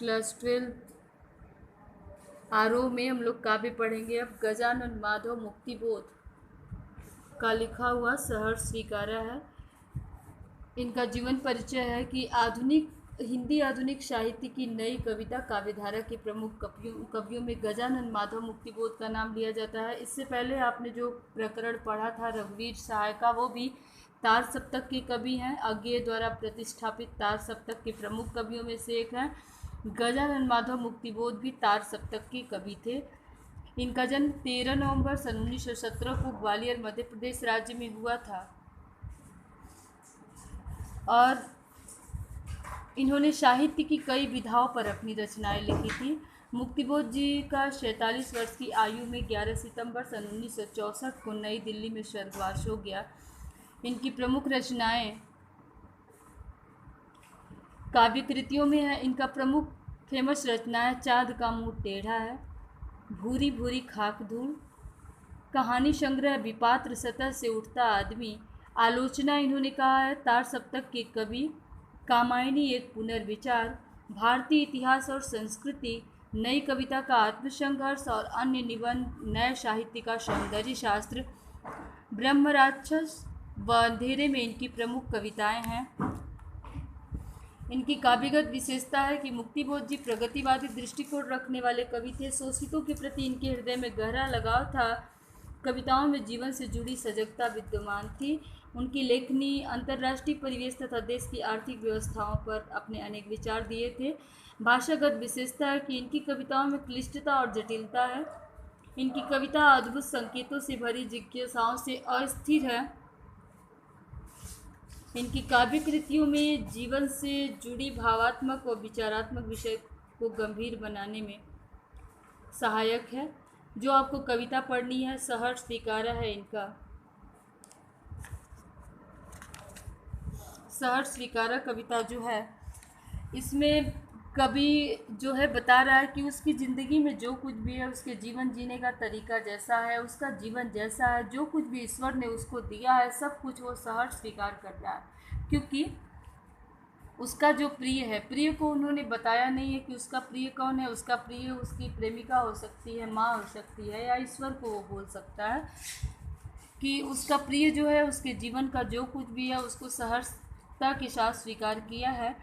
Class 12 आरोह में हम लोग काव्य पढ़ेंगे। अब गजानन माधव मुक्तिबोध का लिखा हुआ सहर्ष स्वीकारा है। इनका जीवन परिचय है कि हिंदी आधुनिक साहित्य की नई कविता काव्यधारा के प्रमुख कवियों में गजानन माधव मुक्तिबोध का नाम लिया जाता है। इससे पहले आपने जो प्रकरण पढ़ा था रघुवीर सहाय का, वो भी तार सप्तक के कवि हैं। अज्ञेय द्वारा प्रतिष्ठापित तार सप्तक के प्रमुख कवियों में से एक हैं। गजानन माधव मुक्तिबोध भी तार सप्तक के कवि थे। इनका जन्म 13 नवंबर सन 1917 को ग्वालियर मध्य प्रदेश राज्य में हुआ था और इन्होंने साहित्य की कई विधाओं पर अपनी रचनाएं लिखी थी। मुक्तिबोध जी का 46 वर्ष की आयु में 11 सितंबर सन 1964 को नई दिल्ली में स्वर्गवास हो गया। इनकी प्रमुख रचनाएं काव्य कृतियों में है। इनका प्रमुख फेमस रचना है चाँद का मुँह टेढ़ा है, भूरी भूरी खाक धूल, कहानी संग्रह विपात्र सतह से उठता आदमी। आलोचना इन्होंने कहा है तार सप्तक के कवि, कामायनी एक पुनर्विचार, भारतीय इतिहास और संस्कृति, नई कविता का आत्मसंघर्ष और अन्य निबंध, नए साहित्य का सौंदर्य शास्त्र, ब्रह्म राक्षस व अंधेरे में इनकी प्रमुख कविताएं हैं। इनकी काव्यगत विशेषता है कि मुक्तिबोध जी प्रगतिवादी दृष्टिकोण रखने वाले कवि थे। शोषितों के प्रति इनके हृदय में गहरा लगाव था। कविताओं में जीवन से जुड़ी सजगता विद्यमान थी। उनकी लेखनी अंतर्राष्ट्रीय परिवेश तथा देश की आर्थिक व्यवस्थाओं पर अपने अनेक विचार दिए थे। भाषागत विशेषता है कि इनकी कविताओं में क्लिष्टता और जटिलता है। इनकी कविता अद्भुत संकेतों से भरी जिज्ञासाओं से अस्थिर है। इनकी काव्य कृतियों में जीवन से जुड़ी भावात्मक और विचारात्मक विषय को गंभीर बनाने में सहायक है। जो आपको कविता पढ़नी है सहर्ष स्वीकारा है इनका। सहर्ष स्वीकारा कविता जो है इसमें कवि जो है बता रहा है कि उसकी ज़िंदगी में जो कुछ भी है, उसके जीवन जीने का तरीका जैसा है, उसका जीवन जैसा है, जो कुछ भी ईश्वर ने उसको दिया है, सब कुछ वो सहर्ष स्वीकार कर रहा है। क्योंकि उसका जो प्रिय है, प्रिय को उन्होंने बताया नहीं है कि उसका प्रिय कौन है। उसका प्रिय उसकी प्रेमिका हो सकती है, माँ हो सकती है, या ईश्वर को वो बोल सकता है कि उसका प्रिय जो है उसके जीवन का जो कुछ भी है उसको सहर्षता के साथ स्वीकार किया है।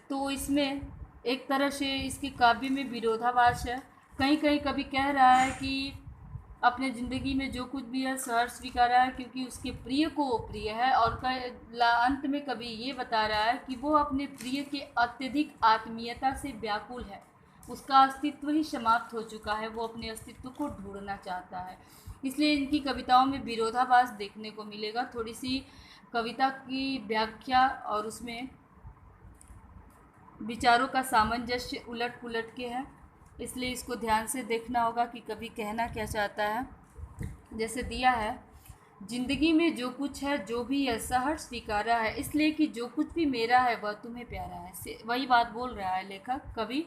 तो इसमें एक तरह से इसके काव्य में विरोधाभास है। कहीं कहीं कवि कह रहा है कि अपने ज़िंदगी में जो कुछ भी है सहर्ष स्वीकारा है क्योंकि उसके प्रिय को वो प्रिय है, और अंत में कवि ये बता रहा है कि वो अपने प्रिय के अत्यधिक आत्मीयता से व्याकुल है। उसका अस्तित्व ही समाप्त हो चुका है, वो अपने अस्तित्व को ढूंढना चाहता है। इसलिए इनकी कविताओं में विरोधाभास देखने को मिलेगा। थोड़ी सी कविता की व्याख्या और उसमें विचारों का सामंजस्य उलट पुलट के है, इसलिए इसको ध्यान से देखना होगा कि कवि कहना क्या चाहता है। जैसे दिया है, जिंदगी में जो कुछ है जो भी है सहर्ष स्वीकारा है, इसलिए कि जो कुछ भी मेरा है वह तुम्हें प्यारा है। वही बात बोल रहा है लेखक कवि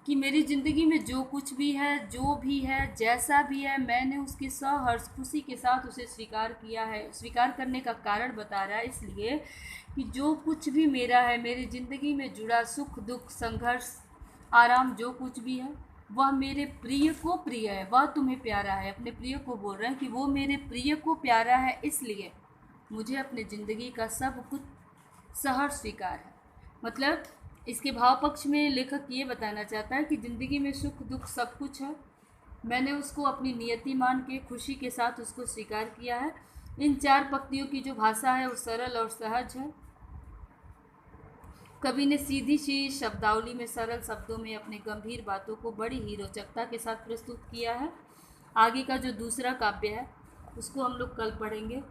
कि मेरी ज़िंदगी में जो कुछ भी है, जो भी है, जैसा भी है, मैंने उसकी सहर्ष खुशी के साथ उसे स्वीकार किया है। स्वीकार करने का कारण बता रहा है इसलिए कि जो कुछ भी मेरा है, मेरी ज़िंदगी में जुड़ा सुख दुख संघर्ष आराम जो कुछ भी है वह मेरे प्रिय को प्रिय है, वह तुम्हें प्यारा है। अपने प्रिय को बोल रहे हैं कि वो मेरे प्रिय को प्यारा है, इसलिए मुझे अपने ज़िंदगी का सब कुछ सहर्ष स्वीकार है। मतलब इसके भाव पक्ष में लेखक ये बताना चाहता है कि ज़िंदगी में सुख दुख सब कुछ है, मैंने उसको अपनी नियति मान के खुशी के साथ उसको स्वीकार किया है। इन चार पंक्तियों की जो भाषा है वो सरल और सहज है। कवि ने सीधी सी शब्दावली में सरल शब्दों में अपनी गंभीर बातों को बड़ी ही रोचकता के साथ प्रस्तुत किया है। आगे का जो दूसरा काव्य है उसको हम लोग कल पढ़ेंगे।